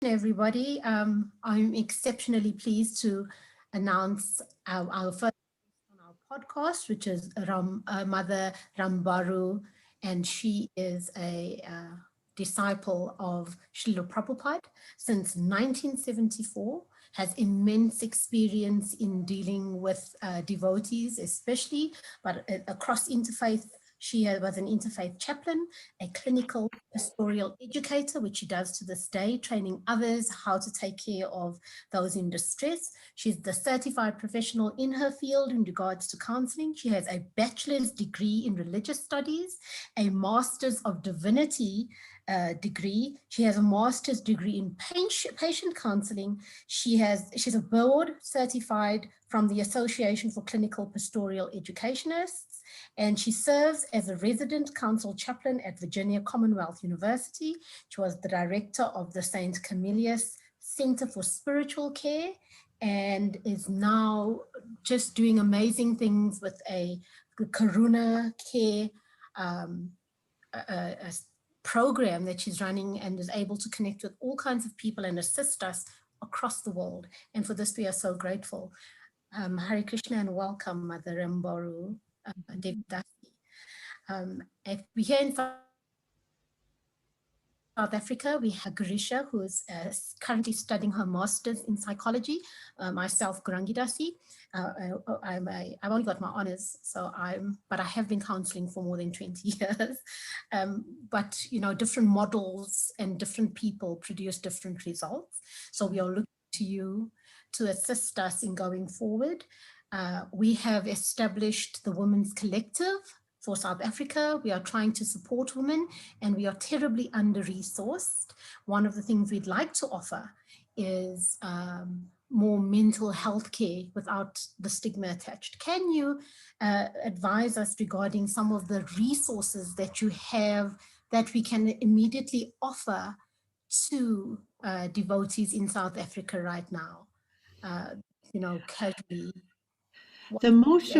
everybody. I'm exceptionally pleased to announce our first on our podcast, which is Mother Rambhoru, and she is a disciple of Srila Prabhupada since 1974, has immense experience in dealing with devotees, especially, but across interfaith. She was an interfaith chaplain, a clinical pastoral educator, which she does to this day, training others how to take care of those in distress. She's the certified professional in her field in regards to counseling. She has a bachelor's degree in religious studies, a master's of divinity degree. She has a master's degree in patient counseling. She's a board certified from the Association for Clinical Pastoral Educationists, and she serves as a resident council chaplain at Virginia Commonwealth University. She was the director of the St. Camillus Center for Spiritual Care and is now just doing amazing things with a Karuna Care a program that she's running, and is able to connect with all kinds of people and assist us across the world. And for this, we are so grateful. Hare Krishna and welcome, Mother Rambhoru, Dasi. If we're here in South Africa, we have Garisha, who is currently studying her master's in psychology. Myself, Gurangi Dasi. I've only got my honors, but I have been counseling for more than 20 years. But different models and different people produce different results. So we are looking to you to assist us in going forward. We have established the Women's Collective for South Africa. We are trying to support women, and we are terribly under-resourced. One of the things we'd like to offer is more mental health care without the stigma attached. Can you advise us regarding some of the resources that you have that we can immediately offer to devotees in South Africa right now? Casually. The most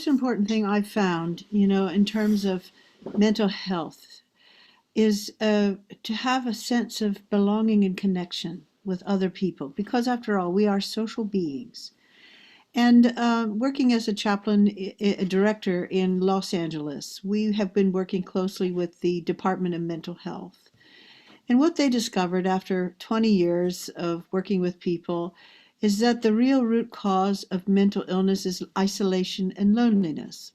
important thing I found, in terms of mental health, is to have a sense of belonging and connection with other people, because after all, we are social beings. And working as a chaplain, a director in Los Angeles, we have been working closely with the Department of Mental Health. And what they discovered after 20 years of working with people is that the real root cause of mental illness is isolation and loneliness.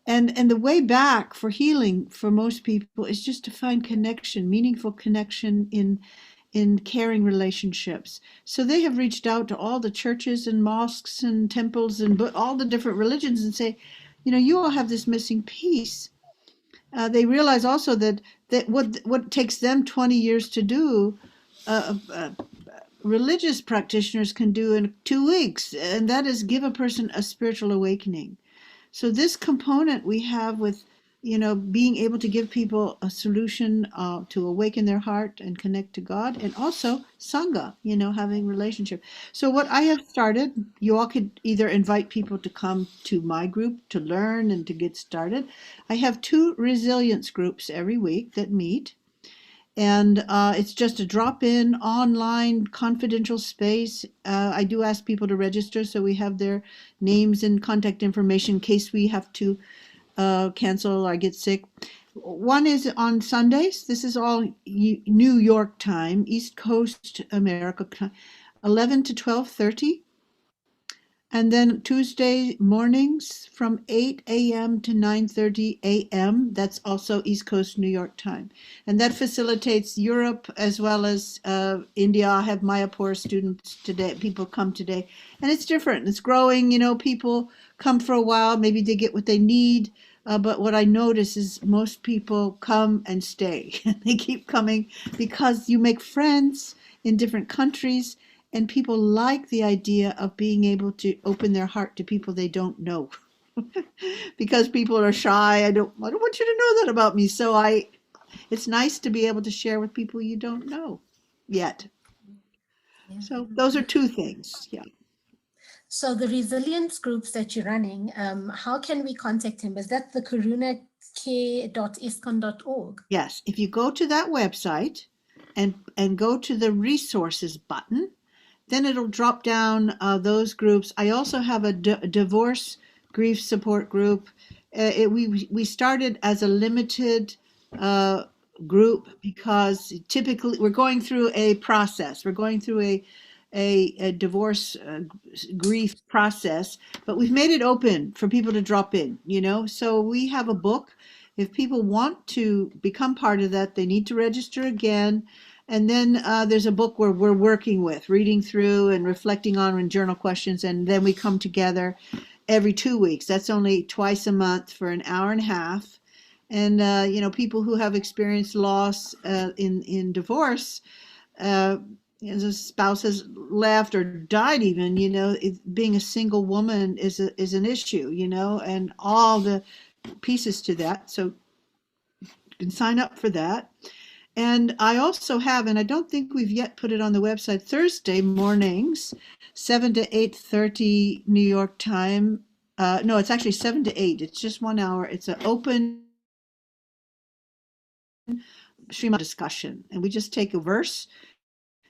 And the way back for healing for most people is just to find connection, meaningful connection in caring relationships. So they have reached out to all the churches and mosques and temples and all the different religions and say, you all have this missing piece. They realize also that what takes them 20 years to do, religious practitioners can do in 2 weeks, and that is give a person a spiritual awakening. So this component we have with, being able to give people a solution to awaken their heart and connect to God, and also Sangha, having relationship. So what I have started, you all could either invite people to come to my group to learn and to get started. I have 2 resilience groups every week that meet. And it's just a drop-in, online, confidential space. I do ask people to register, so we have their names and contact information in case we have to cancel or get sick. One is on Sundays. This is all New York time, East Coast America time, 11 to 12:30. And then Tuesday mornings from 8 a.m. to 9:30 a.m. That's also East Coast New York time. And that facilitates Europe as well as India. I have Mayapur students today. People come today. And it's different. It's growing. People come for a while. Maybe they get what they need. But what I notice is most people come and stay. They keep coming because you make friends in different countries. And people like the idea of being able to open their heart to people they don't know. Because people are shy. I don't want you to know that about me. So it's nice to be able to share with people you don't know yet. Yeah. So those are 2 things. Yeah. So the resilience groups that you're running, how can we contact him? Is that the karunacare.iscon.org? Yes. If you go to that website and go to the resources button. Then it'll drop down those groups. I also have a divorce grief support group. We started as a limited group because typically we're going through a process. We're going through a divorce grief process, but we've made it open for people to drop in, you know. So we have a book. If people want to become part of that, they need to register again. And then there's a book where we're working with, reading through and reflecting on and journal questions. And then we come together every 2 weeks. That's only twice a month for an hour and a half. And, you know, people who have experienced loss in divorce, the spouse has left or died even, you know, being a single woman is an issue, you know, and all the pieces to that. So you can sign up for that. And I also have, and I don't think we've yet put it on the website, Thursday mornings, 7 to 8:30 New York time. No, it's actually 7 to 8. It's just 1 hour. It's an open stream of discussion. And we just take a verse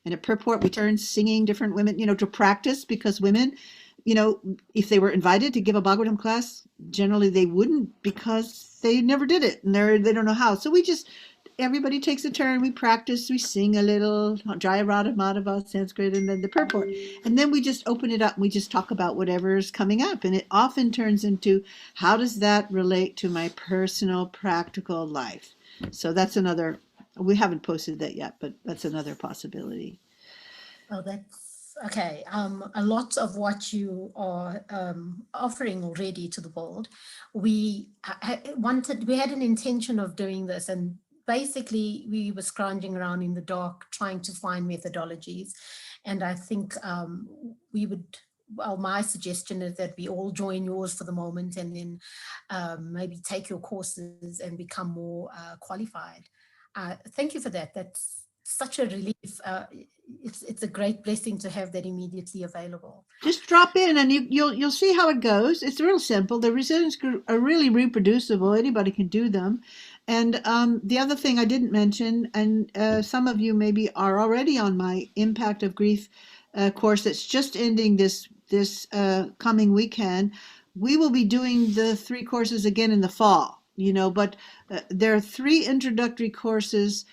and a purport. We turn singing different women, you know, to practice, because women, you know, if they were invited to give a Bhagavatam class, generally they wouldn't because they never did it and they don't know how. So we just, everybody takes a turn, we practice, we sing a little Jaya Radha Madhava Sanskrit and then the purport. And then we just open it up and we just talk about whatever's coming up. And it often turns into, how does that relate to my personal practical life? So that's another, we haven't posted that yet, but that's another possibility. Oh, that's okay. A lot of what you are offering already to the world, we had an intention of doing this, and basically we were scrounging around in the dark trying to find methodologies. And I think my suggestion is that we all join yours for the moment, and then maybe take your courses and become more qualified. Thank you for that. That's such a relief. It's a great blessing to have that immediately available. Just drop in and you'll see how it goes. It's real simple. The resilience group are really reproducible. Anybody can do them. And the other thing I didn't mention, and some of you maybe are already on my Impact of Grief course that's just ending this coming weekend. We will be doing the 3 courses again in the fall, you know, but there are 3 introductory courses.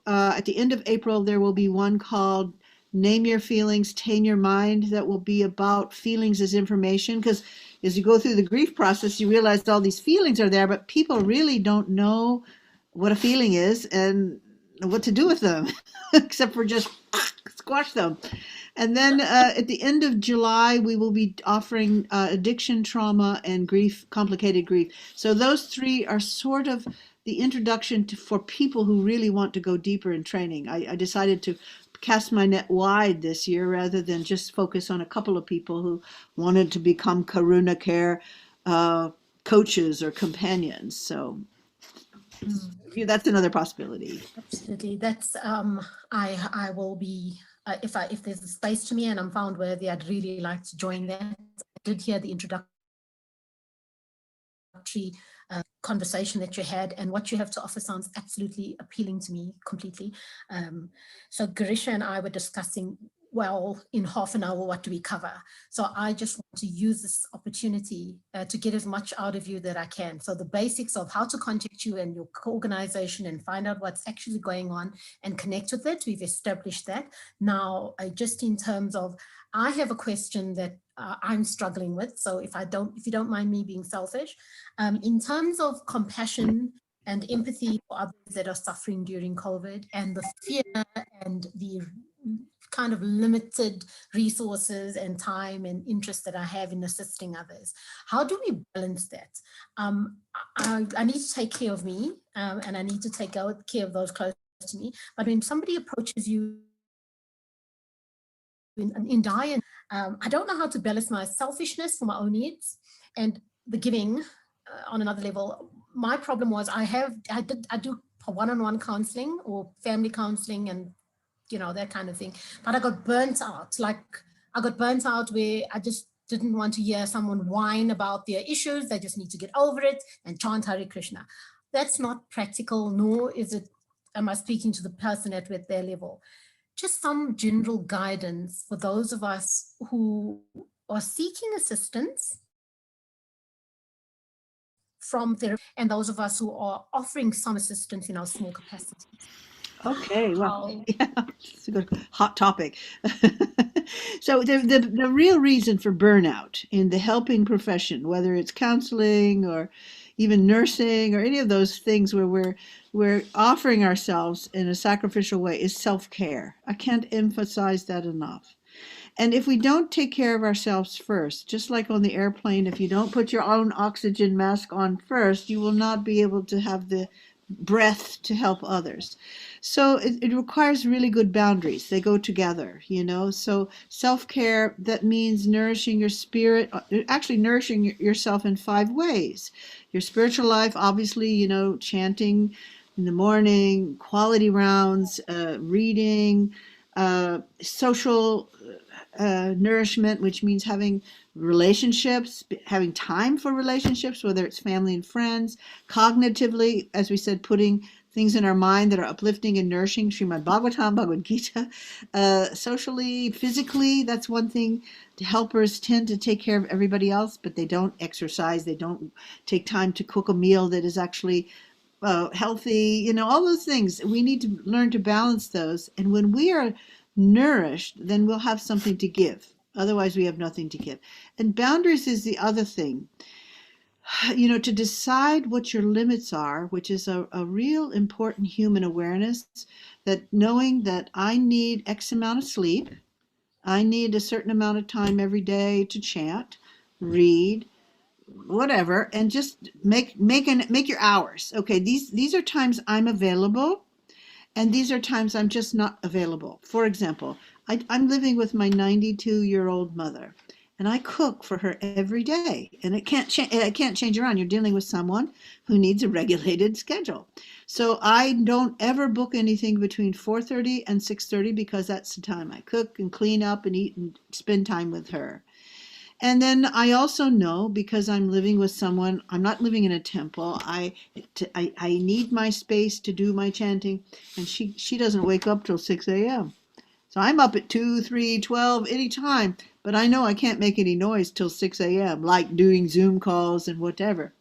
At the end of April, there will be one called Name Your Feelings, Tame Your Mind, that will be about feelings as information. Because as you go through the grief process, you realize all these feelings are there, but people really don't know what a feeling is and what to do with them, except for just squash them. And then at the end of July, we will be offering addiction, trauma, and grief, complicated grief. So those 3 are sort of the introduction for people who really want to go deeper in training. I decided to cast my net wide this year rather than just focus on a couple of people who wanted to become Karuna Care coaches or companions. So that's another possibility. Absolutely. That's I will be if there's a space to me and I'm found worthy, I'd really like to join that. I did hear the introductory conversation that you had, and what you have to offer sounds absolutely appealing to me completely. So Garisha and I were discussing, well, in half an hour, what do we cover? So I just want to use this opportunity to get as much out of you that I can. So the basics of how to contact you and your organization and find out what's actually going on and connect with it, we've established that. Now, just in terms of, I have a question that I'm struggling with. So if you don't mind me being selfish, in terms of compassion and empathy for others that are suffering during COVID, and the fear and the kind of limited resources and time and interest that I have in assisting others, how do we balance that? I need to take care of me, and I need to take care of those close to me. But when somebody approaches you in dire, I don't know how to balance my selfishness for my own needs and the giving on another level. My problem was I do one-on-one counseling or family counseling and that kind of thing, but I got burnt out. I got burnt out where I just didn't want to hear someone whine about their issues. They just need to get over it and chant Hare Krishna. That's not practical, nor is it am I speaking to the person at their level? Just some general guidance for those of us who are seeking assistance from therapy and those of us who are offering some assistance in our small capacities. Okay, well, How yeah, it's a good hot topic. So the real reason for burnout in the helping profession, whether it's counseling or even nursing or any of those things where we're offering ourselves in a sacrificial way, is self-care. I can't emphasize that enough. And if we don't take care of ourselves first, just like on the airplane, if you don't put your own oxygen mask on first, you will not be able to have the breath to help others. So it requires really good boundaries. They go together, you know. So self care, that means nourishing your spirit, actually nourishing yourself in 5 ways. Your spiritual life, obviously, you know, chanting in the morning, quality rounds, reading, social nourishment, which means having relationships, having time for relationships, whether it's family and friends. Cognitively, as we said, putting things in our mind that are uplifting and nourishing, Srimad Bhagavatam, Bhagavad Gita. Socially, physically, that's one thing. The helpers tend to take care of everybody else, but they don't exercise. They don't take time to cook a meal that is actually healthy, you know, all those things. We need to learn to balance those. And when we are nourished, then we'll have something to give. Otherwise, we have nothing to give. And boundaries is the other thing. You know, to decide what your limits are, which is a real important human awareness, that knowing that I need X amount of sleep, I need a certain amount of time every day to chant, read, whatever, and just make your hours. Okay, these are times I'm available, and these are times I'm just not available. For example, I'm living with my 92-year-old mother, and I cook for her every day, and it can't change around. You're dealing with someone who needs a regulated schedule. So I don't ever book anything between 4:30 and 6:30 because that's the time I cook and clean up and eat and spend time with her. And then I also know, because I'm living with someone, I'm not living in a temple. I need my space to do my chanting, and she doesn't wake up till 6 a.m. So I'm up at 2, 3, 12, anytime, but I know I can't make any noise till 6 a.m., like doing Zoom calls and whatever.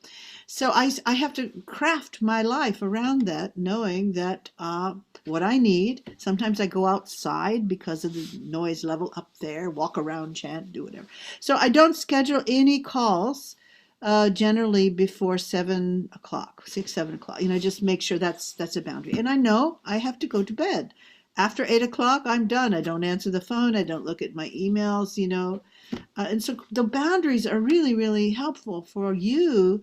So I have to craft my life around that, knowing that what I need. Sometimes I go outside because of the noise level up there, walk around, chant, do whatever. So I don't schedule any calls generally before 7 o'clock, 6, 7 o'clock. You know, just make sure that's a boundary. And I know I have to go to bed. After 8 o'clock, I'm done. I don't answer the phone. I don't look at my emails, you know. And so the boundaries are really, really helpful for you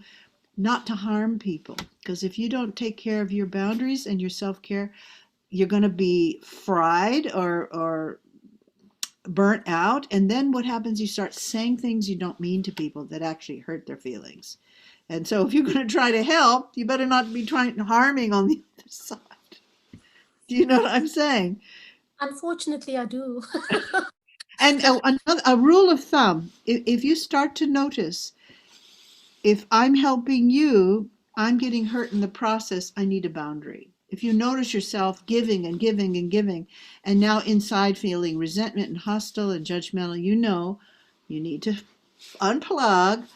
not to harm people. Because if you don't take care of your boundaries and your self care, you're going to be fried or burnt out. And then what happens? You start saying things you don't mean to people that actually hurt their feelings. And so if you're going to try to help, you better not be trying harming on the other side. Do you know what I'm saying? unfortunately I do. And a rule of thumb, if you start to notice, if I'm helping you, I'm getting hurt in the process, I need a boundary. If you notice yourself giving and giving and giving, and now inside feeling resentment and hostile and judgmental, you know you need to unplug,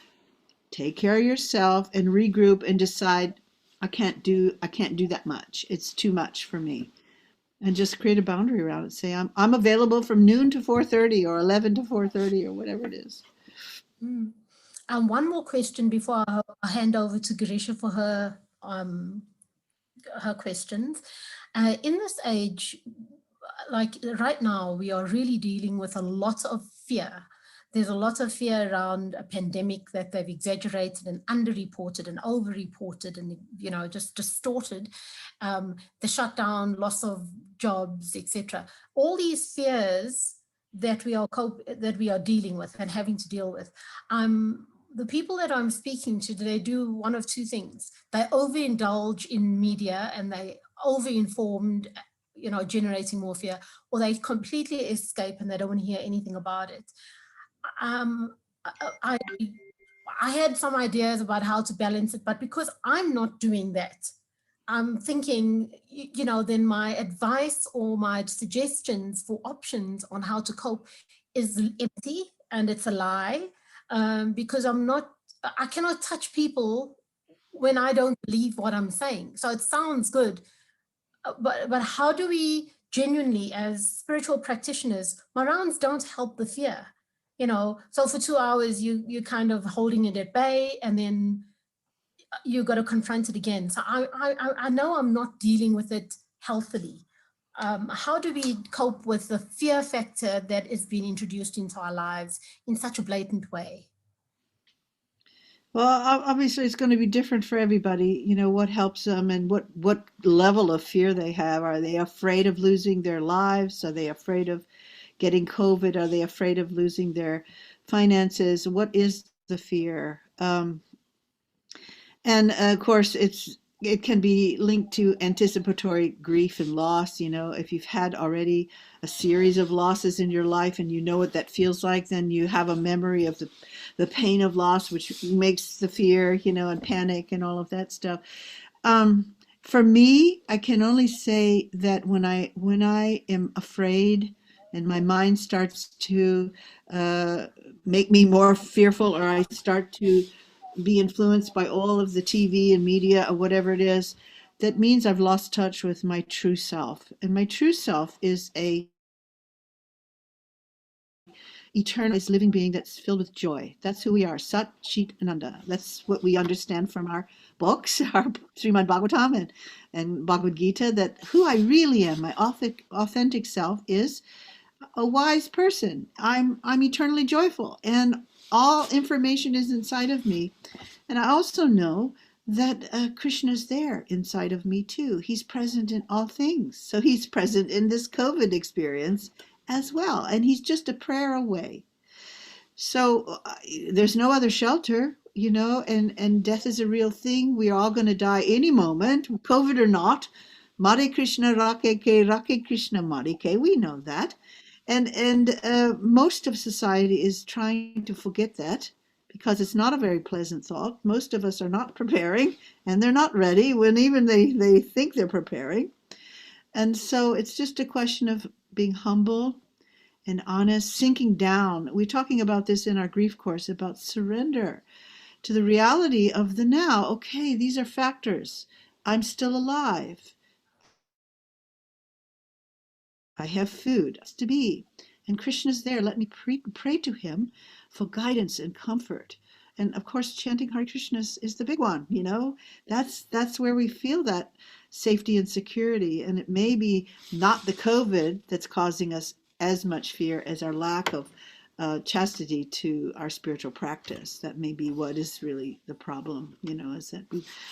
take care of yourself, and regroup and decide I can't do that much. It's too much for me. And just create a boundary around it. Say I'm available from noon to 4:30 or 11 to 4:30 or whatever it is. Mm. One more question before I hand over to Grisha for her questions. In this age, like right now, we are really dealing with a lot of fear. There's a lot of fear around a pandemic that they've exaggerated and underreported and overreported and, you know, just distorted. The shutdown, loss of jobs, etc. All these fears that we are dealing with and having to deal with. The people that I'm speaking to, they do one of two things. They overindulge in media and they overinformed, you know, generating more fear, or they completely escape and they don't want to hear anything about it. Um, I, I had some ideas about how to balance it, but because I'm not doing that, I'm thinking, then my advice or my suggestions for options on how to cope is empty and it's a lie, because I cannot touch people when I don't believe what I'm saying. So it sounds good, but how do we genuinely, as spiritual practitioners, my rounds don't help the fear, so for 2 hours you're kind of holding it at bay, and then you got to confront it again. So I know I'm not dealing with it healthily. How do we cope with the fear factor that is being introduced into our lives in such a blatant way? Well, obviously, it's going to be different for everybody. What helps them and what level of fear they have. Are they afraid of losing their lives? Are they afraid of getting COVID? Are they afraid of losing their finances? What is the fear? And of course, it can be linked to anticipatory grief and loss. If you've had already a series of losses in your life and you know what that feels like, then you have a memory of the pain of loss, which makes the fear, and panic and all of that stuff. For me, I can only say that when I am afraid and my mind starts to uh, make me more fearful, or I start to be influenced by all of the TV and media or whatever it is, that means I've lost touch with my true self. And my true self is a eternal living being that's filled with joy. That's who we are, Sat Chit Ananda. That's what we understand from our books, our Srimad Bhagavatam and Bhagavad Gita, that who I really am, my authentic self, is a wise person. I'm eternally joyful, and all information is inside of me. And I also know that Krishna is there inside of me too. He's present in all things. So he's present in this COVID experience as well. And he's just a prayer away. So there's no other shelter, and death is a real thing. We are all going to die any moment, COVID or not. Mare Krishna Rake Ke Rake Krishna Mare Ke. We know that. And most of society is trying to forget that because it's not a very pleasant thought. Most of us are not preparing, and they're not ready when even they think they're preparing. And so it's just a question of being humble and honest, sinking down. We're talking about this in our grief course about surrender to the reality of the now. Okay, these are factors. I'm still alive. I have food. I have a place to be. And Krishna's there. Let me pray to him for guidance and comfort. And of course, chanting Hare Krishna is the big one. That's where we feel that safety and security. And it may be not the COVID that's causing us as much fear as our lack of chastity to our spiritual practice. That may be what is really the problem, is that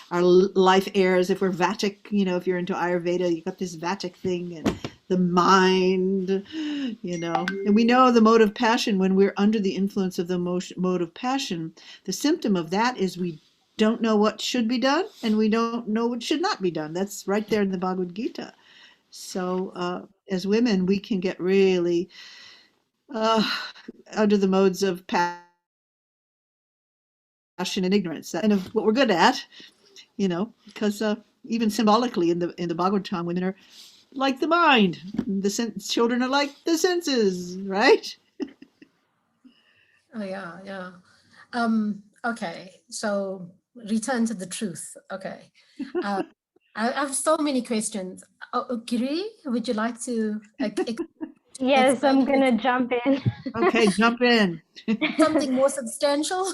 our life errs. If we're Vatic, if you're into Ayurveda, you got this Vatic thing and the mind, and we know the mode of passion. When we're under the influence of the mode of passion, the symptom of that is we don't know what should be done and we don't know what should not be done. That's right there in the Bhagavad Gita. So as women, we can get really uh, under the modes of passion and ignorance. That's kind of what we're good at, because even symbolically in the Bhagavatam, women are like the mind, children are like the senses, right? Oh, yeah. Okay, so return to the truth. Okay. Uh, I have so many questions. Giri, would you like to Yes, I'm explain gonna jump in. Okay, jump in. something more substantial?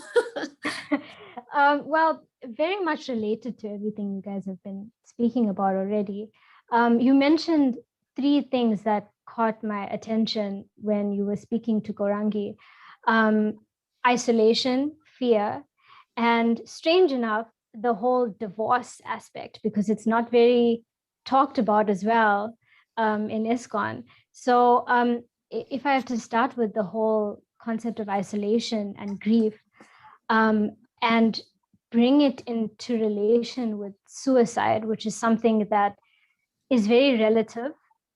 Well, very much related to everything you guys have been speaking about already. You mentioned three things that caught my attention when you were speaking to Gorangi: um, isolation, fear, and strange enough, the whole divorce aspect, because it's not very talked about as well in ISKCON. So, if I have to start with the whole concept of isolation and grief, um, and bring it into relation with suicide, which is something that is very relative.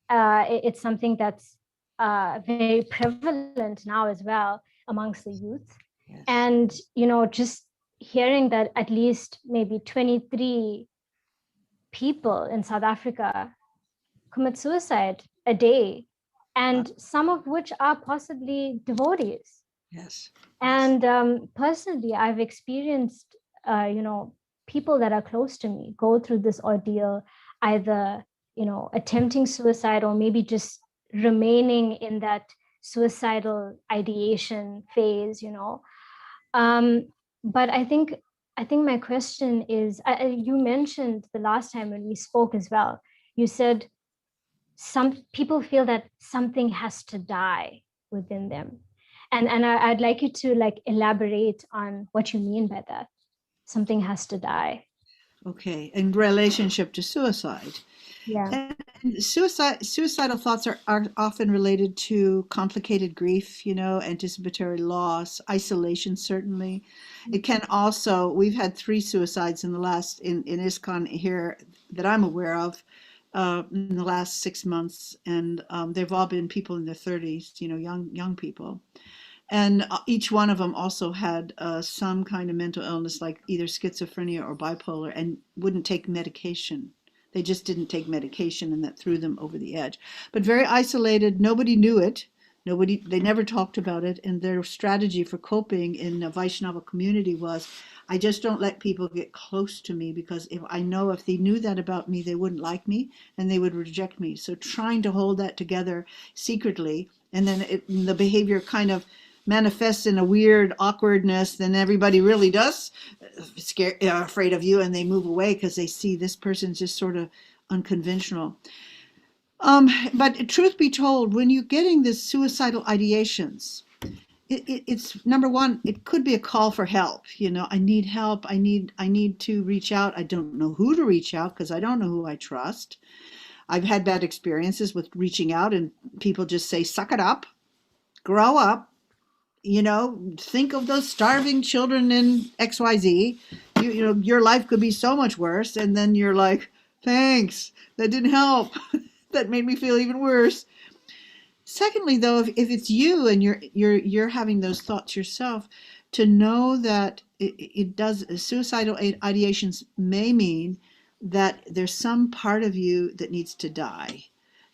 It's something that's very prevalent now as well amongst the youth. Yes. And, just hearing that at least maybe 23 people in South Africa commit suicide a day, and some of which are possibly devotees. Yes. And personally, I've experienced, people that are close to me go through this ordeal, either, attempting suicide or maybe just remaining in that suicidal ideation phase, But I think my question is, you mentioned the last time when we spoke as well, you said some people feel that something has to die within them. And I'd like you to like elaborate on what you mean by that. Something has to die. Okay. In relationship to suicide. Yeah. And suicidal thoughts are often related to complicated grief, anticipatory loss, isolation, certainly. It can also, we've had 3 suicides in ISKCON here that I'm aware of in the last 6 months. And they've all been people in their 30s, young people. And each one of them also had some kind of mental illness, like either schizophrenia or bipolar, and wouldn't take medication. They just didn't take medication, and that threw them over the edge. But very isolated. Nobody knew it. They never talked about it. And their strategy for coping in the Vaishnava community was, I just don't let people get close to me, because if they knew that about me, they wouldn't like me and they would reject me. So trying to hold that together secretly, and then the behavior kind of manifests in a weird awkwardness, then everybody really does afraid of you, and they move away because they see this person's just sort of unconventional. But truth be told, when you're getting this suicidal ideations, it's number one, it could be a call for help. I need help. I need to reach out. I don't know who to reach out because I don't know who I trust. I've had bad experiences with reaching out, and people just say, suck it up, grow up, think of those starving children in XYZ. Your life could be so much worse. And then you're like, thanks, that didn't help. That made me feel even worse. Secondly, though, if it's you and you're having those thoughts yourself, to know that it does, suicidal ideations may mean that there's some part of you that needs to die,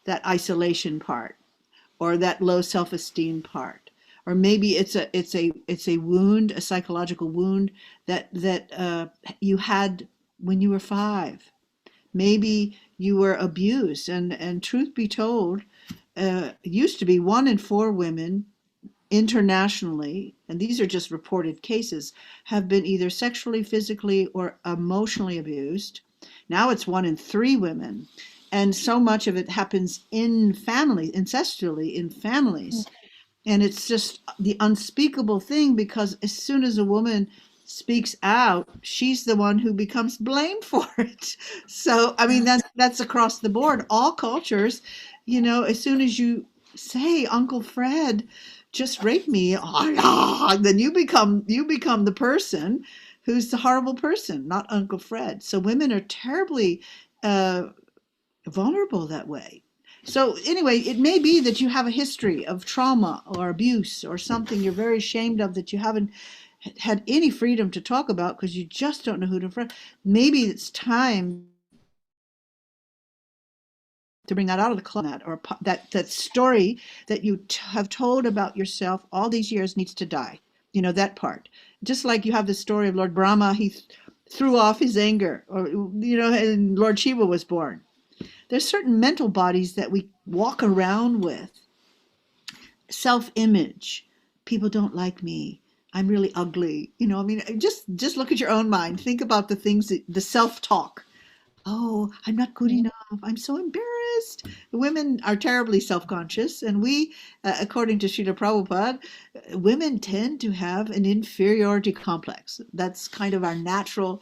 that isolation part, or that low self-esteem part. Or maybe it's a wound, a psychological wound that you had when you were 5. Maybe you were abused, and truth be told, it used to be 1 in 4 women internationally, and these are just reported cases, have been either sexually, physically, or emotionally abused. Now it's 1 in 3 women, and so much of it happens in families, ancestrally in families. And it's just the unspeakable thing, because as soon as a woman speaks out, she's the one who becomes blamed for it. So, I mean, that's across the board, all cultures. As soon as you say, Uncle Fred just raped me, then you become the person who's the horrible person, not Uncle Fred. So women are terribly vulnerable that way. So anyway, it may be that you have a history of trauma or abuse or something you're very ashamed of that you haven't had any freedom to talk about because you just don't know who to confront. Maybe it's time to bring that out of the closet, or that story that you have told about yourself all these years needs to die. That part. Just like you have the story of Lord Brahma, he threw off his anger, or and Lord Shiva was born. There's certain mental bodies that we walk around with. Self-image. People don't like me. I'm really ugly. Just look at your own mind. Think about the things, the self-talk. Oh, I'm not good enough. I'm so embarrassed. Women are terribly self-conscious. And we, according to Srila Prabhupada, women tend to have an inferiority complex. That's kind of our natural.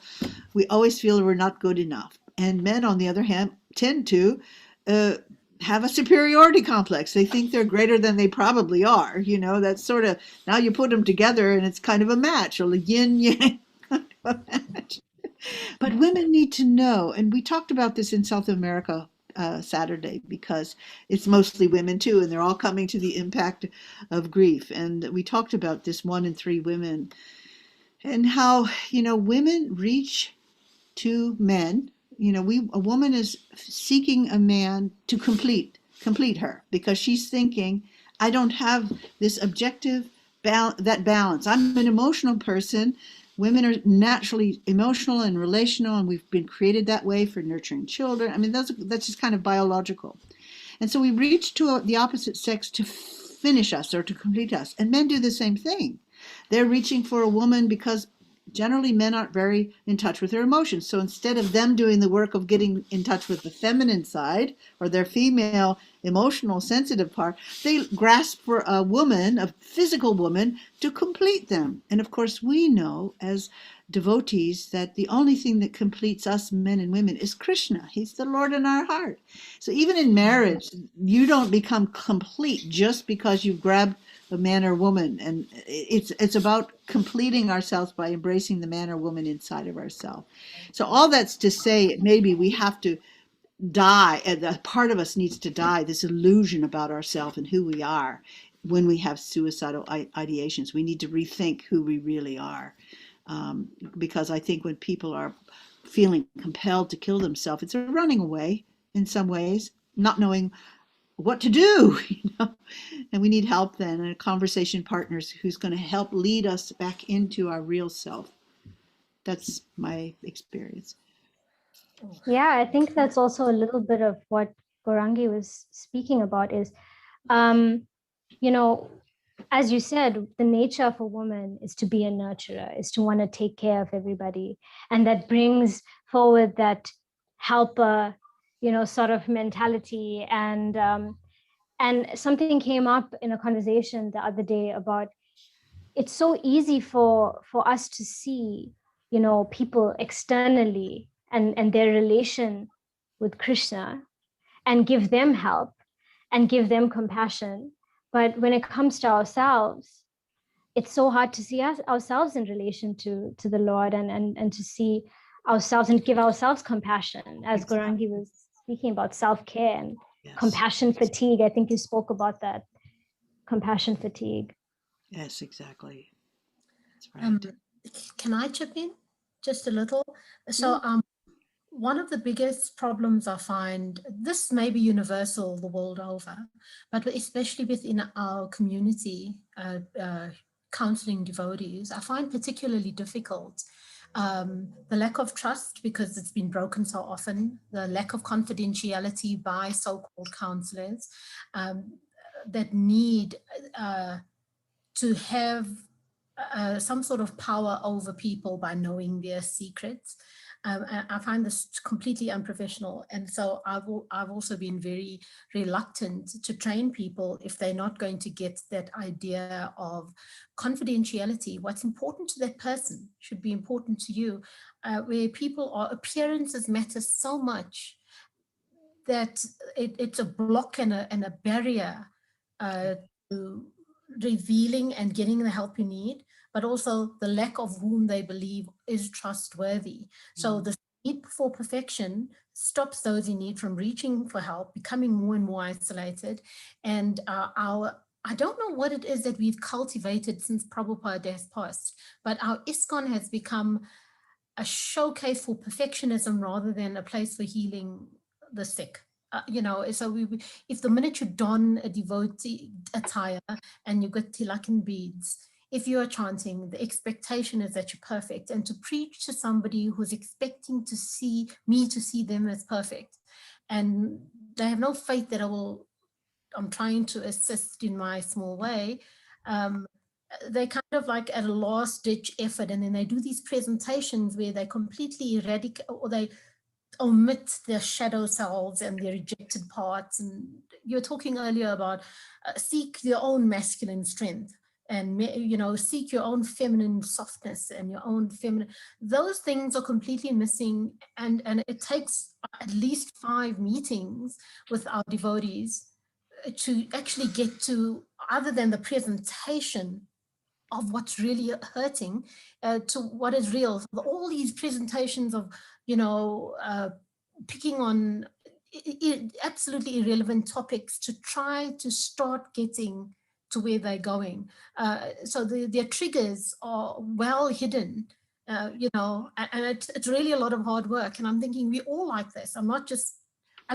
We always feel we're not good enough. And men, on the other hand, tend to have a superiority complex. They think they're greater than they probably are. That's sort of, now you put them together and it's kind of a match, or a yin-yang kind of a match. But women need to know, and we talked about this in South America Saturday, because it's mostly women too, and they're all coming to the impact of grief. And we talked about this 1 in 3 women, and how, women reach to men, a woman is seeking a man to complete her, because she's thinking, I don't have this objective that balance. I'm an emotional person. Women are naturally emotional and relational, and we've been created that way for nurturing children. I mean, that's just kind of biological. And so we reach to the opposite sex to finish us or to complete us. And men do the same thing. They're reaching for a woman because generally men aren't very in touch with their emotions. So instead of them doing the work of getting in touch with the feminine side or their female emotional sensitive part, they grasp for a woman, a physical woman, to complete them. And of course, we know as devotees that the only thing that completes us men and women is Krishna. He's the Lord in our heart. So even in marriage, you don't become complete just because you grab a man or woman, and it's about completing ourselves by embracing the man or woman inside of ourselves. So all that's to say, maybe we have to die, and a part of us needs to die this illusion about ourselves and who we are. When we have suicidal ideations, we need to rethink who we really are, because I think when people are feeling compelled to kill themselves, it's a running away in some ways, not knowing what to do, and we need help then, and conversation partners who's going to help lead us back into our real self. That's my experience. Yeah, I think that's also a little bit of what Gorangi was speaking about is, as you said, the nature of a woman is to be a nurturer, is to want to take care of everybody. And that brings forward that helper, sort of mentality. And something came up in a conversation the other day about, it's so easy for us to see, people externally and their relation with Krishna and give them help and give them compassion. But when it comes to ourselves, it's so hard to see ourselves in relation to the Lord, and to see ourselves and give ourselves compassion, as Gorangi was speaking about self-care and compassion fatigue. I think you spoke about that, compassion fatigue. Yes, exactly. That's right. Can I chip in just a little? So one of the biggest problems I find, this may be universal the world over, but especially within our community, counseling devotees, I find particularly difficult the lack of trust, because it's been broken so often, the lack of confidentiality by so-called counselors, that need to have some sort of power over people by knowing their secrets. I find this completely unprofessional. And so I've also been very reluctant to train people if they're not going to get that idea of confidentiality. What's important to that person should be important to you, where people are, appearances matter so much that it's a block and a barrier to revealing and getting the help you need, but also the lack of whom they believe is trustworthy. So the need for perfection stops those in need from reaching for help, becoming more and more isolated. And I don't know what it is that we've cultivated since Prabhupada has passed, but our ISKCON has become a showcase for perfectionism rather than a place for healing the sick. So if the minute you don a devotee attire and you get tilak and beads, if you're chanting, the expectation is that you're perfect. And to preach to somebody who's expecting to see them as perfect, and they have no faith that I'm trying to assist in my small way, they kind of like at a last ditch effort, and then they do these presentations where they completely eradicate, or they omit their shadow selves and their rejected parts. And you were talking earlier about seek your own masculine strength, and seek your own feminine softness and your own feminine. Those things are completely missing, and it takes at least 5 meetings with our devotees to actually get to, other than the presentation of what's really hurting, to what is real. So all these presentations of, picking on absolutely irrelevant topics to try to start getting to where they're going. So their triggers are well hidden, and it's really a lot of hard work. And I'm thinking we all like this. I'm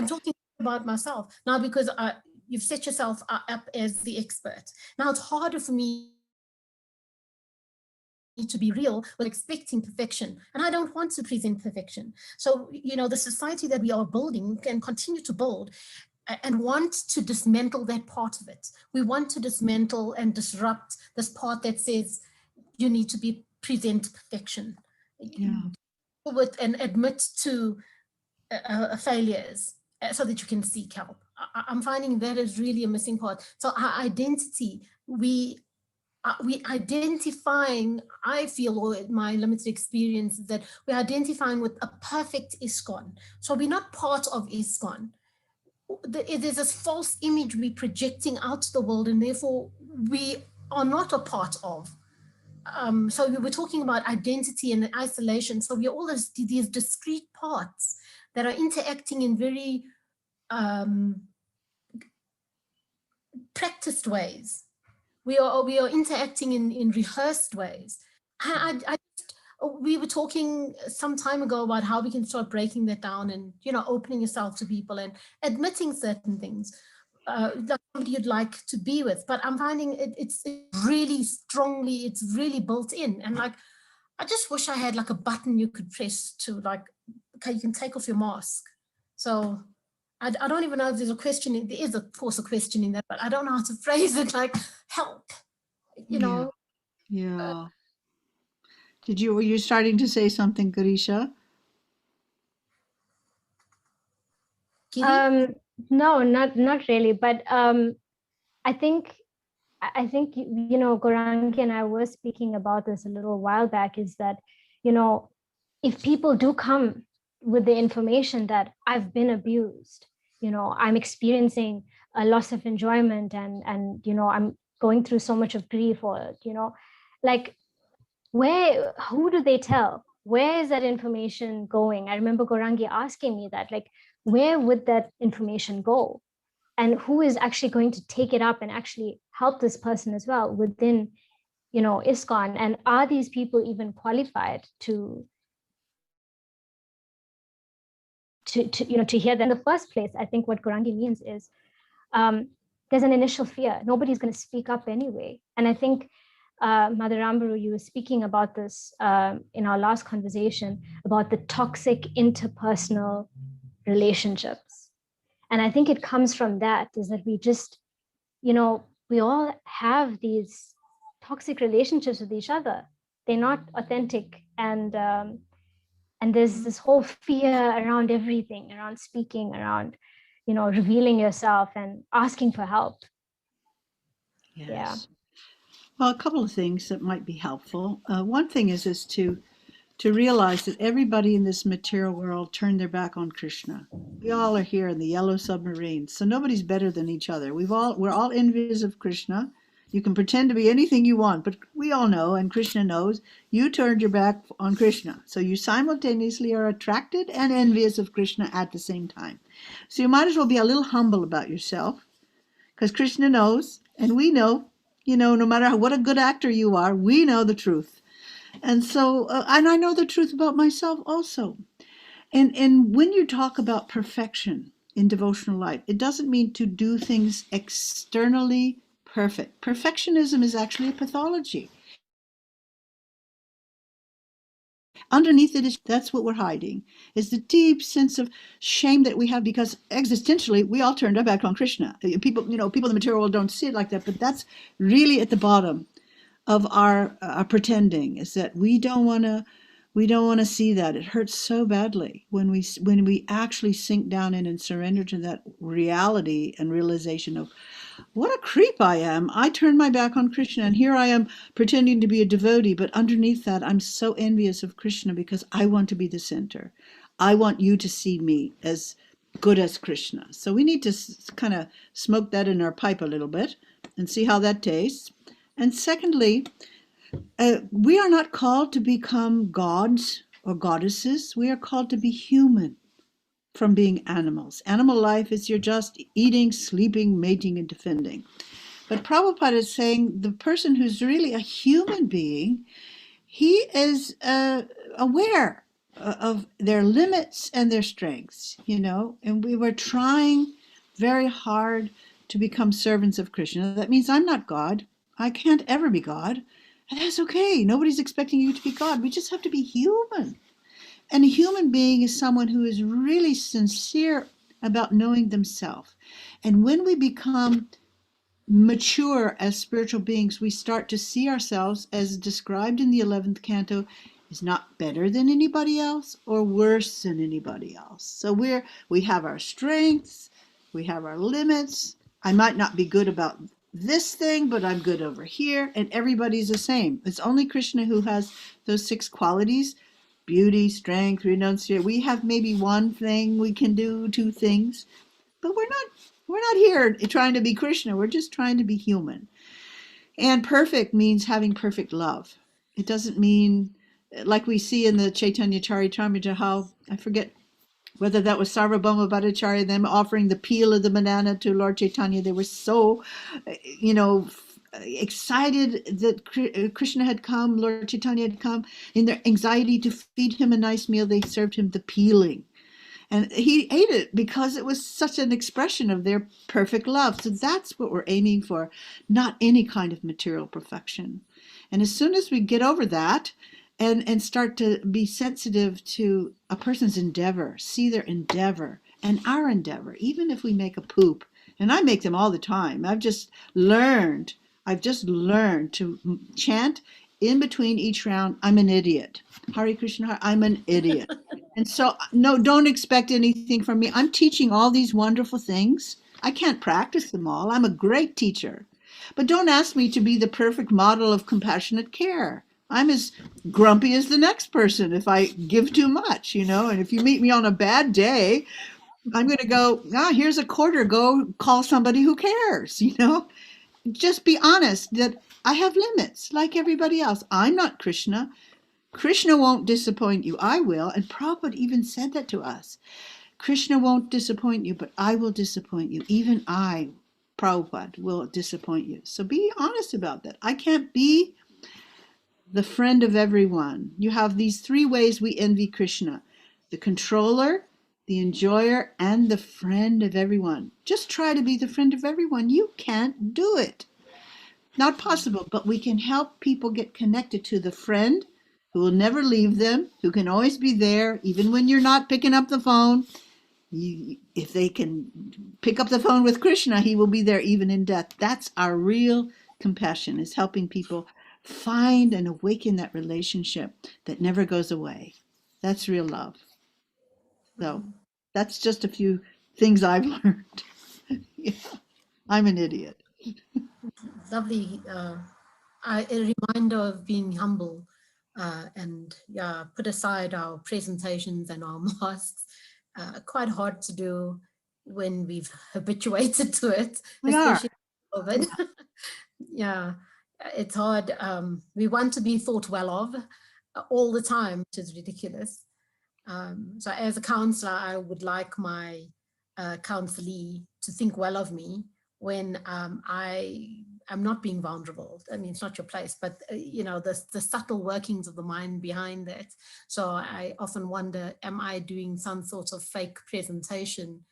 talking about myself now because you've set yourself up as the expert. Now it's harder for me to be real with expecting perfection. And I don't want to present perfection. So, the society that we are building and continue to build and want to dismantle that part of it. We want to dismantle and disrupt this part that says you need to be present perfection. Yeah. With and admit to failures so that you can seek help. I'm finding that is really a missing part. So our identity, we identifying, I feel, or my limited experience is that we're identifying with a perfect ISKCON. So we're not part of ISKCON. There's this false image we're projecting out to the world, and therefore we are not a part of. So we were talking about identity and isolation. So we're all these discrete parts that are interacting in very practiced ways. We are interacting in rehearsed ways. We were talking some time ago about how we can start breaking that down and opening yourself to people and admitting certain things that somebody you'd like to be with. But I'm finding it's really strongly, it's really built in. And like, I just wish I had like a button you could press to like, okay, you can take off your mask. So I don't even know if there's a question. There is, of course, a question in that, but I don't know how to phrase it. Like, help, Yeah. Yeah. Were you starting to say something, Garisha? Giri? No, not really. But I think Gorangi and I were speaking about this a little while back. Is that if people do come with the information that I've been abused, I'm experiencing a loss of enjoyment, and I'm going through so much of grief, or like, who do they tell? Where is that information going? I remember Gorangi asking me that, like, where would that information go? And who is actually going to take it up and actually help this person as well within ISKCON? And are these people even qualified to hear that? In the first place, I think what Gorangi means is there's an initial fear. Nobody's going to speak up anyway. And I think Mother Rambhoru, you were speaking about this in our last conversation about the toxic interpersonal relationships. And I think it comes from that, is that we just, we all have these toxic relationships with each other. They're not authentic. And there's this whole fear around everything, around speaking, around, revealing yourself and asking for help. Yes. Yeah. Well, a couple of things that might be helpful. One thing is to realize that everybody in this material world turned their back on Krishna. We all are here in the yellow submarine, so nobody's better than each other. We're all envious of Krishna. You can pretend to be anything you want, but we all know, and Krishna knows, you turned your back on Krishna. So you simultaneously are attracted and envious of Krishna at the same time. So you might as well be a little humble about yourself, because Krishna knows, and we know, no matter what a good actor you are, we know the truth. And so, and I know the truth about myself also. And when you talk about perfection in devotional life, it doesn't mean to do things externally perfect. Perfectionism is actually a pathology. Underneath it is, that's what we're hiding, is the deep sense of shame that we have, because existentially we all turned our back on Krishna. People in the material world don't see it like that, but that's really at the bottom of our pretending, is that we don't want to see that. It hurts so badly when we actually sink down in and surrender to that reality and realization of what a creep I am. I turned my back on Krishna, and here I am pretending to be a devotee, but underneath that I'm so envious of Krishna because I want to be the center. I want you to see me as good as Krishna. So we need to kind of smoke that in our pipe a little bit and see how that tastes. And secondly, we are not called to become gods or goddesses. We are called to be human from being animals. Animal life is you're just eating, sleeping, mating, and defending. But Prabhupada is saying the person who's really a human being he is aware of their limits and their strengths, and we were trying very hard to become servants of Krishna. That means I'm not God. I can't ever be God. And that's okay. Nobody's expecting you to be God. We just have to be human. And a human being is someone who is really sincere about knowing themselves. And when we become mature as spiritual beings, we start to see ourselves, as described in the 11th canto, is not better than anybody else or worse than anybody else. So we have our strengths, we have our limits. I might not be good about this thing, but I'm good over here, and everybody's the same. It's only Krishna who has those 6 qualities: beauty, strength, renunciation. We have maybe one thing we can do, 2 things, but we're not here trying to be Krishna. We're just trying to be human. And perfect means having perfect love. It doesn't mean, like we see in the Chaitanya Charitamrita, how, I forget whether that was Sarvabhauma Bhattacharya, them offering the peel of the banana to Lord Chaitanya. They were so, excited that Krishna had come, Lord Chaitanya had come. In their anxiety to feed him a nice meal, they served him the peeling. And he ate it because it was such an expression of their perfect love. So that's what we're aiming for, not any kind of material perfection. And as soon as we get over that and start to be sensitive to a person's endeavor, see their endeavor and our endeavor, even if we make a poop, and I make them all the time. I've just learned to chant in between each round, I'm an idiot. Hare Krishna, I'm an idiot. And so, no, don't expect anything from me. I'm teaching all these wonderful things. I can't practice them all. I'm a great teacher. But don't ask me to be the perfect model of compassionate care. I'm as grumpy as the next person if I give too much, and if you meet me on a bad day, I'm going to go, here's a quarter, go call somebody who cares, Just be honest that I have limits like everybody else. I'm not Krishna. Krishna won't disappoint you. I will. And Prabhupada even said that to us. Krishna won't disappoint you, but I will disappoint you. Even I, Prabhupada, will disappoint you. So be honest about that. I can't be the friend of everyone. You have these 3 ways we envy Krishna: the controller, the enjoyer, and the friend of everyone. Just try to be the friend of everyone. You can't do it. Not possible, but we can help people get connected to the friend who will never leave them, who can always be there, even when you're not picking up the phone. If they can pick up the phone with Krishna, he will be there even in death. That's our real compassion, is helping people find and awaken that relationship that never goes away. That's real love. So that's just a few things I've learned. Yeah, I'm an idiot. Lovely. A reminder of being humble and put aside our presentations and our masks. Quite hard to do when we've habituated to it, We are. especially COVID. Yeah, it's hard. We want to be thought well of all the time, which is ridiculous. So as a counselor, I would like my counselee to think well of me when I'm not being vulnerable. I mean, it's not your place, but the subtle workings of the mind behind that. So I often wonder, am I doing some sort of fake presentation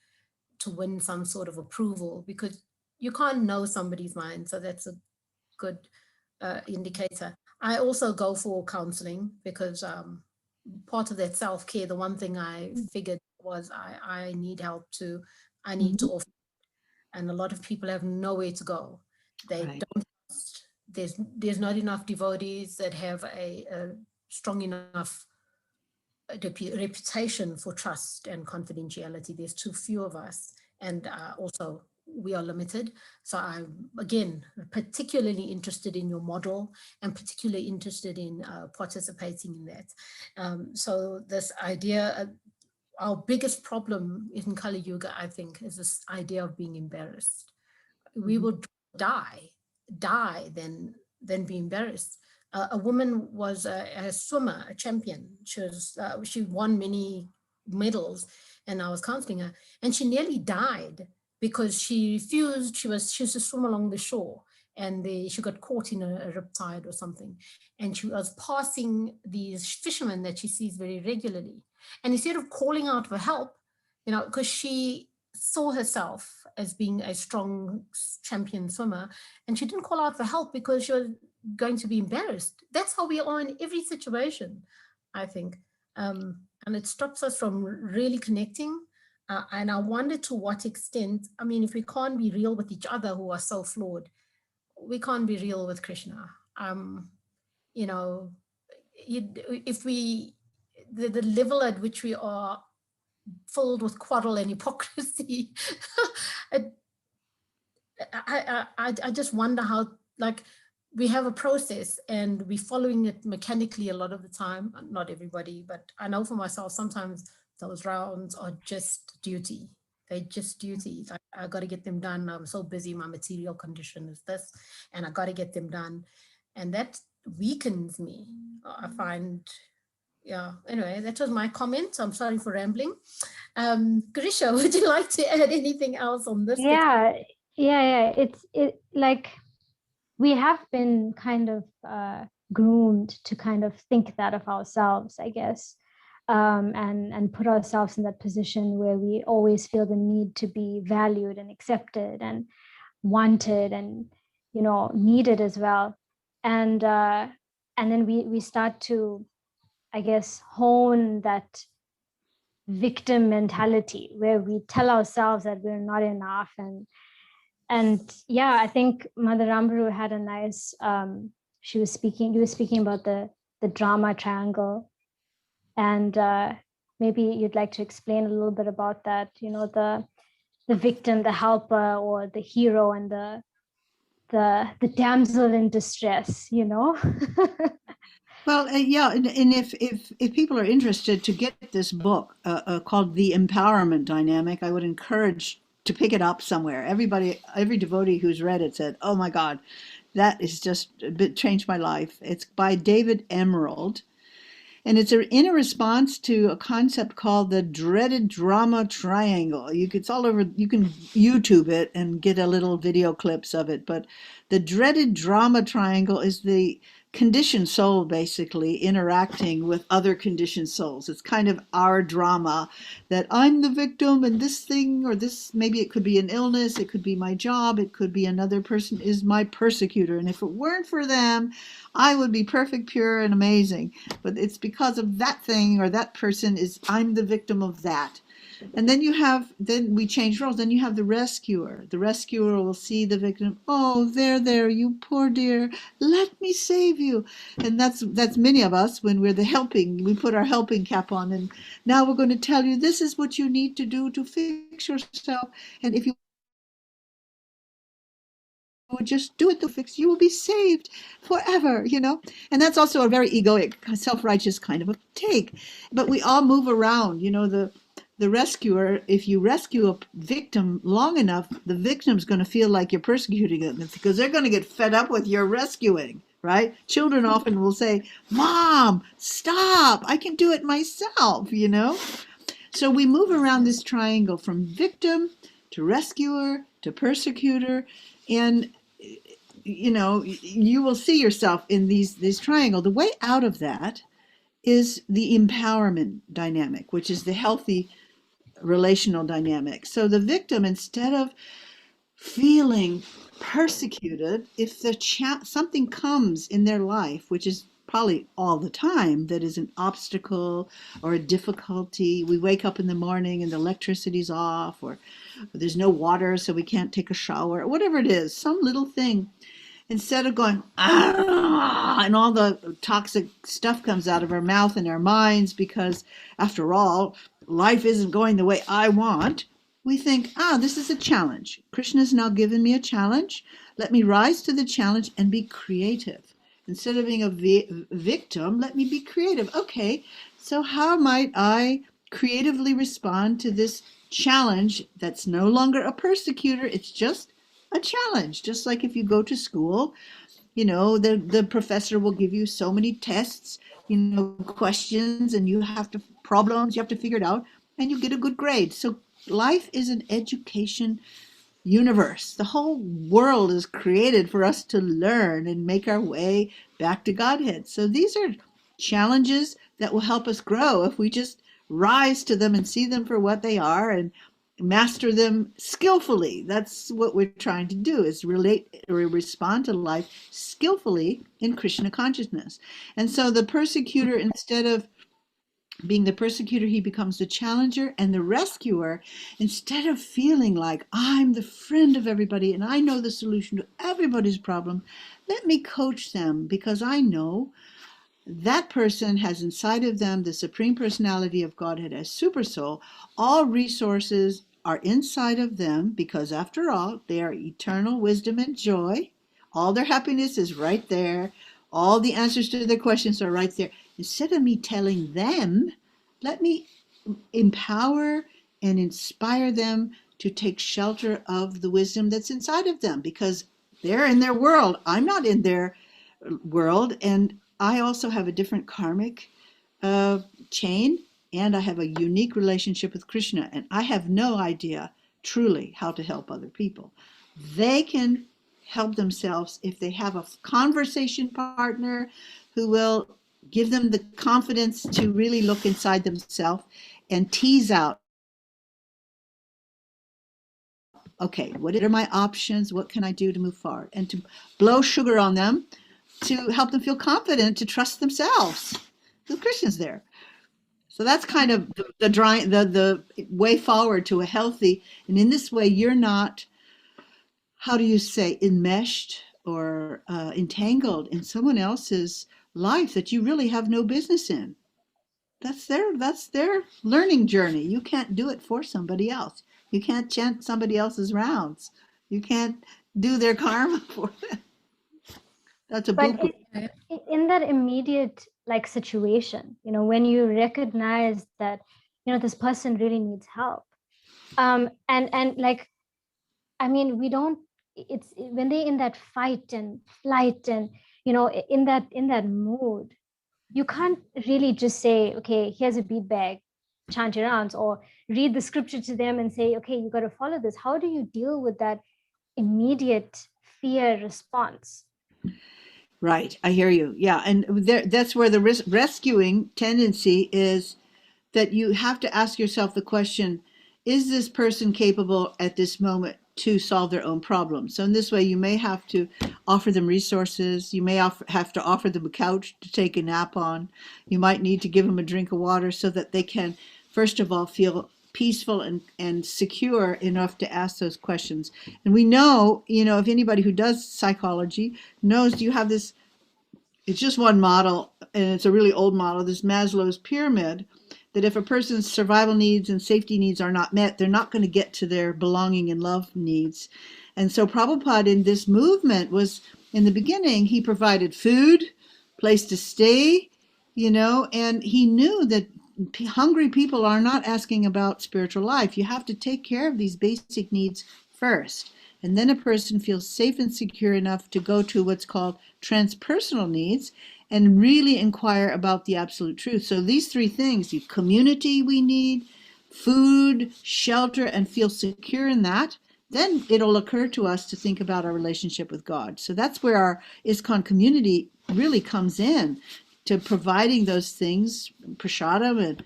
to win some sort of approval? Because you can't know somebody's mind. So that's a good indicator. I also go for counseling because part of that self-care, the one thing I figured was I need help too. I need to offer, and a lot of people have nowhere to go. They Right. don't. There's not enough devotees that have a strong enough reputation for trust and confidentiality. There's too few of us, and also we are limited. So I'm, again, particularly interested in your model and particularly interested in participating in that. So this idea, our biggest problem in Kali Yuga, I think, is this idea of being embarrassed. We would die than be embarrassed. A woman was a swimmer, a champion. She won many medals, and I was counseling her, and she nearly died because she refused. She was to swim along the shore, and she got caught in a riptide or something, and she was passing these fishermen that she sees very regularly, and instead of calling out for help, because she saw herself as being a strong champion swimmer, and she didn't call out for help because she was going to be embarrassed. That's how we are in every situation, I think. And it stops us from really connecting. And I wonder to what extent, I mean, if we can't be real with each other who are so flawed, we can't be real with Krishna. If the level at which we are filled with quarrel and hypocrisy, I just wonder how, like, we have a process and we're following it mechanically a lot of the time. Not everybody, but I know for myself, sometimes those rounds are just duty. They're just duties. I got to get them done. I'm so busy. My material condition is this, and I got to get them done. And that weakens me. I find, yeah. Anyway, that was my comment. I'm sorry for rambling. Grisha, would you like to add anything else on this? Yeah. It's like we have been kind of groomed to kind of think that of ourselves, I guess, and put ourselves in that position where we always feel the need to be valued and accepted and wanted and needed as well, and then we start to, I guess, hone that victim mentality where we tell ourselves that we're not enough. And yeah, I think Mother Rambhoru had a nice, you were speaking about the drama triangle, and maybe you'd like to explain a little bit about that, the victim, the helper, or the hero, and the damsel in distress. Well, yeah, and if people are interested to get this book called The Empowerment Dynamic, I would encourage to pick it up somewhere. Every devotee who's read it said, "Oh my God, that is just a bit changed my life." It's by David Emerald, and in a response to a concept called the dreaded drama triangle. It's all over. You can YouTube it and get a little video clips of it. But the dreaded drama triangle is the conditioned soul basically interacting with other conditioned souls. It's kind of our drama that I'm the victim and this thing or this, maybe it could be an illness, it could be my job, it could be another person is my persecutor. And if it weren't for them, I would be perfect, pure, and amazing. But it's because of that thing or that person I'm the victim of that. And then we change roles. Then you have the rescuer. The rescuer will see the victim. Oh, there, you poor dear. Let me save you. And that's many of us when we're the helping. We put our helping cap on. And now we're going to tell you this is what you need to do to fix yourself. And if you would just do it to fix, you will be saved forever, And that's also a very egoic, self-righteous kind of a take. But we all move around, the rescuer. If you rescue a victim long enough, the victim's going to feel like you're persecuting them because they're going to get fed up with your rescuing, right? Children often will say, "Mom, stop, I can do it myself," So we move around this triangle from victim to rescuer to persecutor, and you will see yourself in these triangle. The way out of that is the empowerment dynamic, which is the healthy relational dynamic. So the victim, instead of feeling persecuted, if something comes in their life, which is probably all the time, that is an obstacle or a difficulty. We wake up in the morning and the electricity's off, or there's no water, so we can't take a shower, whatever it is, some little thing. Instead of going, "Ah," and all the toxic stuff comes out of our mouth and our minds because, after all, life isn't going the way I want, we think, this is a challenge. Krishna's now given me a challenge. Let me rise to the challenge and be creative. Instead of being a victim, let me be creative. Okay, so how might I creatively respond to this challenge that's no longer a persecutor? It's just a challenge. Just like if you go to school, the professor will give you so many tests, questions, and you have to figure it out, and you get a good grade. So life is an education, universe. The whole world is created for us to learn and make our way back to Godhead. So these are challenges that will help us grow if we just rise to them and see them for what they are and master them skillfully. That's what we're trying to do, is relate or respond to life skillfully in Krishna consciousness. And so the persecutor, instead of being the persecutor, he becomes the challenger, and the rescuer, instead of feeling like I'm the friend of everybody and I know the solution to everybody's problem, let me coach them, because I know that person has inside of them the Supreme Personality of Godhead as Super Soul. All resources are inside of them, because after all, they are eternal wisdom and joy. All their happiness is right there. All the answers to their questions are right there. Instead of me telling them, let me empower and inspire them to take shelter of the wisdom that's inside of them, because they're in their world. I'm not in their world, and I also have a different karmic chain, and I have a unique relationship with Krishna, and I have no idea truly how to help other people. They can help themselves if they have a conversation partner who will give them the confidence to really look inside themselves and tease out, okay, what are my options? What can I do to move forward? And to blow sugar on them to help them feel confident to trust themselves. The Krishna's there. So that's kind of the way forward to a healthy, and in this way you're not, how do you say, enmeshed or entangled in someone else's life that you really have no business in. That's their learning journey. You can't do it for somebody else. You can't chant somebody else's rounds. You can't do their karma for them. That's a But boo. in that immediate like situation, when you recognize that, this person really needs help, and like, I mean, we don't. It's when they're in that fight and flight, and in that mood, you can't really just say, okay, here's a bead bag, chant your rounds, or read the scripture to them and say, okay, you got to follow this. How do you deal with that immediate fear response? Right, I hear you. Yeah, and that's where the rescuing tendency is, that you have to ask yourself the question, is this person capable at this moment to solve their own problem? So in this way, you may have to offer them resources. You may have to offer them a couch to take a nap on. You might need to give them a drink of water so that they can, first of all, feel peaceful and secure enough to ask those questions. And we know, if anybody who does psychology knows, you have this, it's just one model, and it's a really old model, this Maslow's pyramid, that if a person's survival needs and safety needs are not met, they're not going to get to their belonging and love needs. And so Prabhupada in this movement was, in the beginning, he provided food, place to stay, and he knew that hungry people are not asking about spiritual life. You have to take care of these basic needs first. And then a person feels safe and secure enough to go to what's called transpersonal needs and really inquire about the absolute truth. So these three things, the community we need, food, shelter, and feel secure in that, then it'll occur to us to think about our relationship with God. So that's where our ISKCON community really comes in, to providing those things, prasadam, and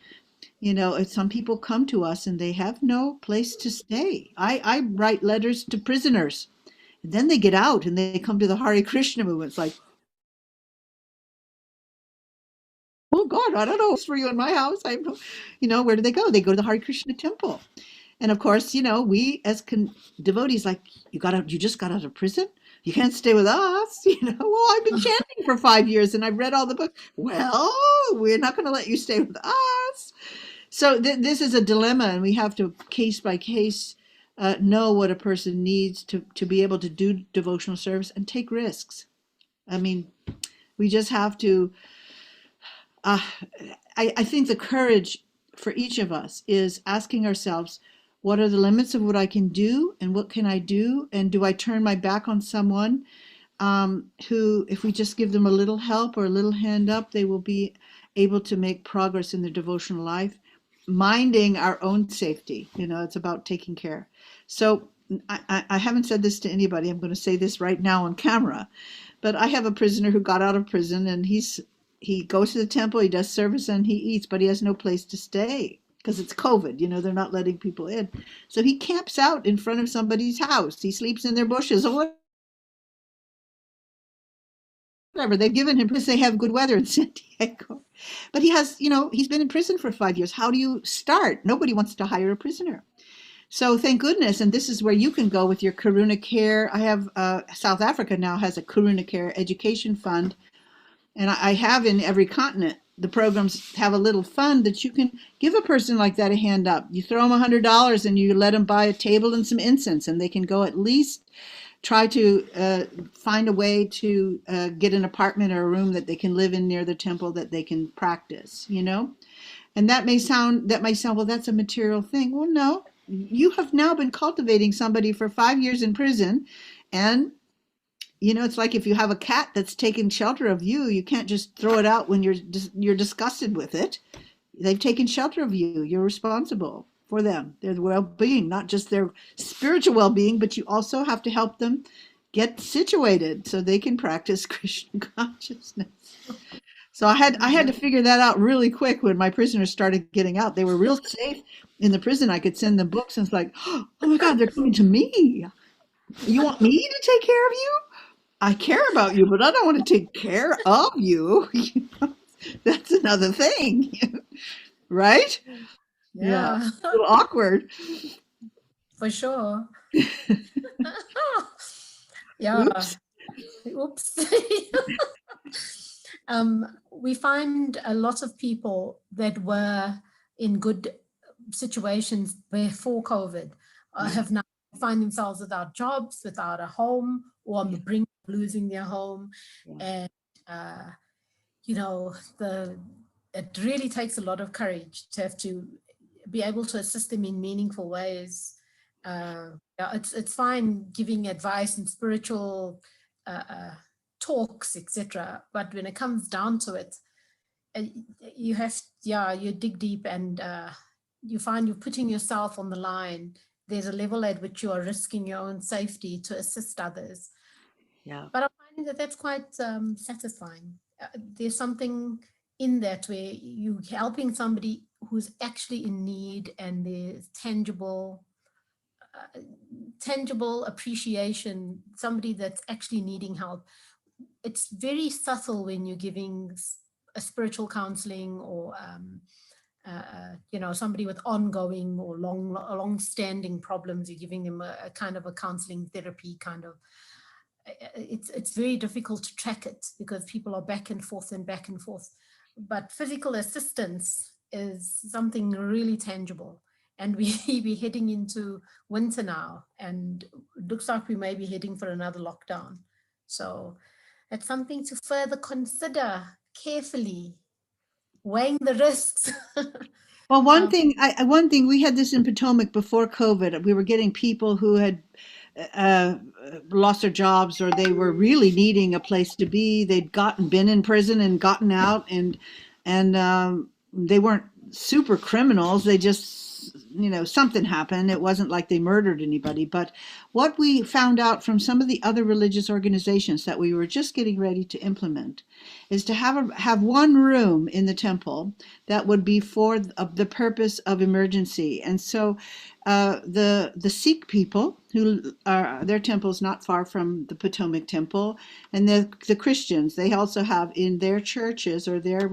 if some people come to us and they have no place to stay. I write letters to prisoners, and then they get out and they come to the Hare Krishna movement. It's like, oh God, I don't know what's for you in my house. I have no, where do they go? They go to the Hare Krishna temple. And of course, we as devotees, like, you just got out of prison. You can't stay with us. Well, I've been chanting for 5 years and I've read all the books. Well, we're not going to let you stay with us. So this is a dilemma, and we have to, case by case, know what a person needs to be able to do devotional service and take risks. I mean, we just have to, I think the courage for each of us is asking ourselves, what are the limits of what I can do, and what can I do? And do I turn my back on someone who, if we just give them a little help or a little hand up, they will be able to make progress in their devotional life, minding our own safety. It's about taking care. So I haven't said this to anybody. I'm going to say this right now on camera. But I have a prisoner who got out of prison, and he goes to the temple, he does service, and he eats, but he has no place to stay because it's COVID. They're not letting people in. So he camps out in front of somebody's house. He sleeps in their bushes or whatever. They've given him because they have good weather in San Diego. But he's been in prison for 5 years. How do you start? Nobody wants to hire a prisoner. So thank goodness, and this is where you can go with your Karuna Care. I have South Africa now has a Karuna Care education fund, and I have in every continent. The programs have a little fund that you can give a person like that a hand up. You throw them $100 and you let them buy a table and some incense, and they can go at least try to find a way to get an apartment or a room that they can live in near the temple that they can practice. And that may sound well, that's a material thing. Well, no. You have now been cultivating somebody for 5 years in prison, and it's like if you have a cat that's taken shelter of you, you can't just throw it out when you're disgusted with it. They've taken shelter of you. You're responsible for them, their well-being, not just their spiritual well-being, but you also have to help them get situated so they can practice Krishna consciousness. So I had to figure that out really quick when my prisoners started getting out. They were real safe in the prison. I could send them books, and it's like, oh my God, they're coming to me. You want me to take care of you? I care about you, but I don't want to take care of you. That's another thing, right? Yeah. A little awkward. For sure. Yeah. Oops. We find a lot of people that were in good situations before COVID have now find themselves without jobs, without a home, or on the brink of losing their home. And, it really takes a lot of courage to have to be able to assist them in meaningful ways. It's fine giving advice and spiritual talks, etc. But when it comes down to it, you dig deep, and you find you're putting yourself on the line. There's a level at which you are risking your own safety to assist others. Yeah. But I'm finding that that's quite satisfying. There's something in that where you're helping somebody who's actually in need, and there's tangible appreciation, somebody that's actually needing help. It's very subtle when you're giving a spiritual counseling or somebody with ongoing or long-standing problems. You're giving them a kind of a counseling therapy kind of. It's very difficult to track it because people are back and forth. But physical assistance is something really tangible. And we're heading into winter now, and it looks like we may be heading for another lockdown. So it's something to further consider carefully, weighing the risks. Well, one thing we had this in Potomac before COVID. We were getting people who had lost their jobs, or they were really needing a place to be. They'd been in prison and gotten out, and they weren't super criminals. They just, something happened. It wasn't like they murdered anybody. But what we found out from some of the other religious organizations that we were just getting ready to implement is to have one room in the temple that would be for the purpose of emergency. And so the Sikh people, who are, their temple is not far from the Potomac Temple, and the Christians, they also have in their churches or their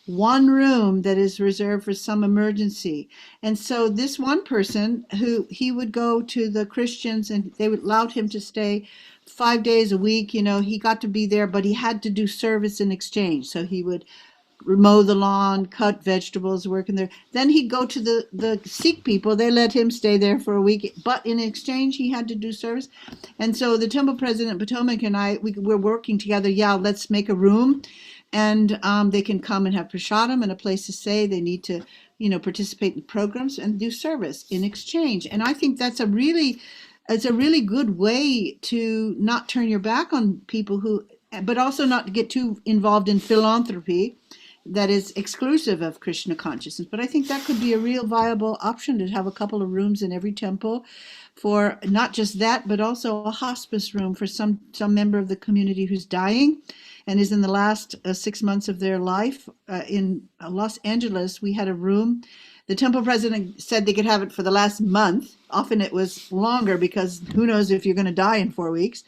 one room that is reserved for some emergency. And so this one person, he would go to the Christians, and they would allow him to stay 5 days a week. He got to be there, but he had to do service in exchange. So he would mow the lawn, cut vegetables, work in there. Then he'd go to the Sikh people. They let him stay there for a week, but in exchange, he had to do service. And so the temple president, Potomac, and I, we're working together. Yeah, let's make a room, and they can come and have prasadam and a place to stay. They need to, participate in programs and do service in exchange. And I think it's a really good way to not turn your back on people but also not to get too involved in philanthropy. that is exclusive of Krishna consciousness. But I think that could be a real viable option to have a couple of rooms in every temple for not just that, but also a hospice room for some member of the community who's dying and is in the last 6 months of their life. In Los Angeles, we had a room. The temple president said they could have it for the last month. Often it was longer because who knows if you're going to die in 4 weeks.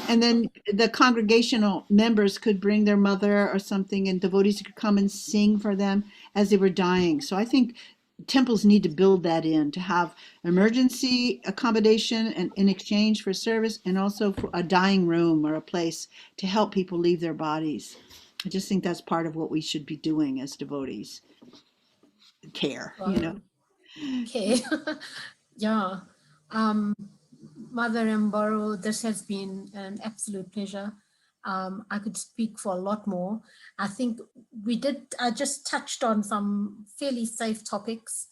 And then the congregational members could bring their mother or something, and devotees could come and sing for them as they were dying. So I think temples need to build that in to have emergency accommodation and in exchange for service, and also for a dying room or a place to help people leave their bodies. I just think that's part of what we should be doing as devotees. Care, you know. Okay. Yeah. Mother Rambhoru, this has been an absolute pleasure. I could speak for a lot more. I think I just touched on some fairly safe topics.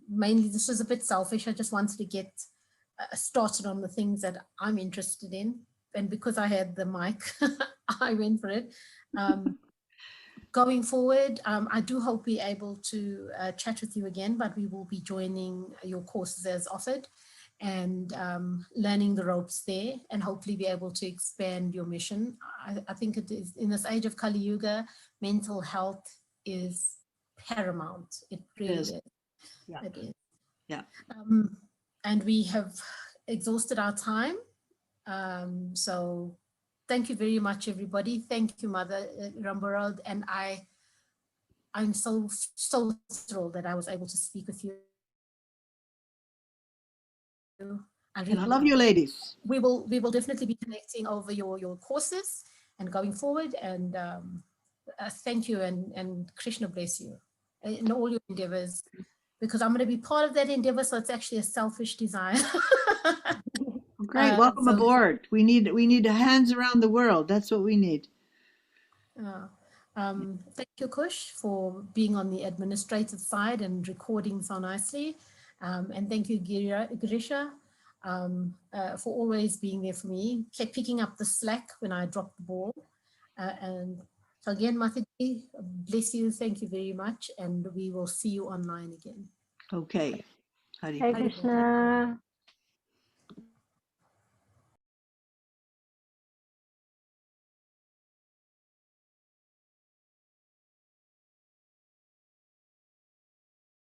Mainly, this was a bit selfish. I just wanted to get started on the things that I'm interested in. And because I had the mic, I went for it. Going forward, I do hope we're able to chat with you again, but we will be joining your courses as offered and learning the ropes there, and hopefully be able to expand your mission. I think it is, in this age of Kali Yuga, mental health is paramount. It really is. Yeah. It is. Yeah. And we have exhausted our time. So thank you very much, everybody. Thank you, Mother Rambhoru. And I'm so thrilled that I was able to speak with you. And I love you, ladies. We will definitely be connecting over your courses and going forward. And thank you, and Krishna bless you in all your endeavors, because I'm going to be part of that endeavor. So it's actually a selfish desire. Great, welcome aboard. We need hands around the world. That's what we need. Thank you, Kush, for being on the administrative side and recording so nicely. And thank you, Girisha, for always being there for me, kept picking up the slack when I dropped the ball. And so again, Mataji, bless you. Thank you very much. And we will see you online again. Okay. Hare Krishna.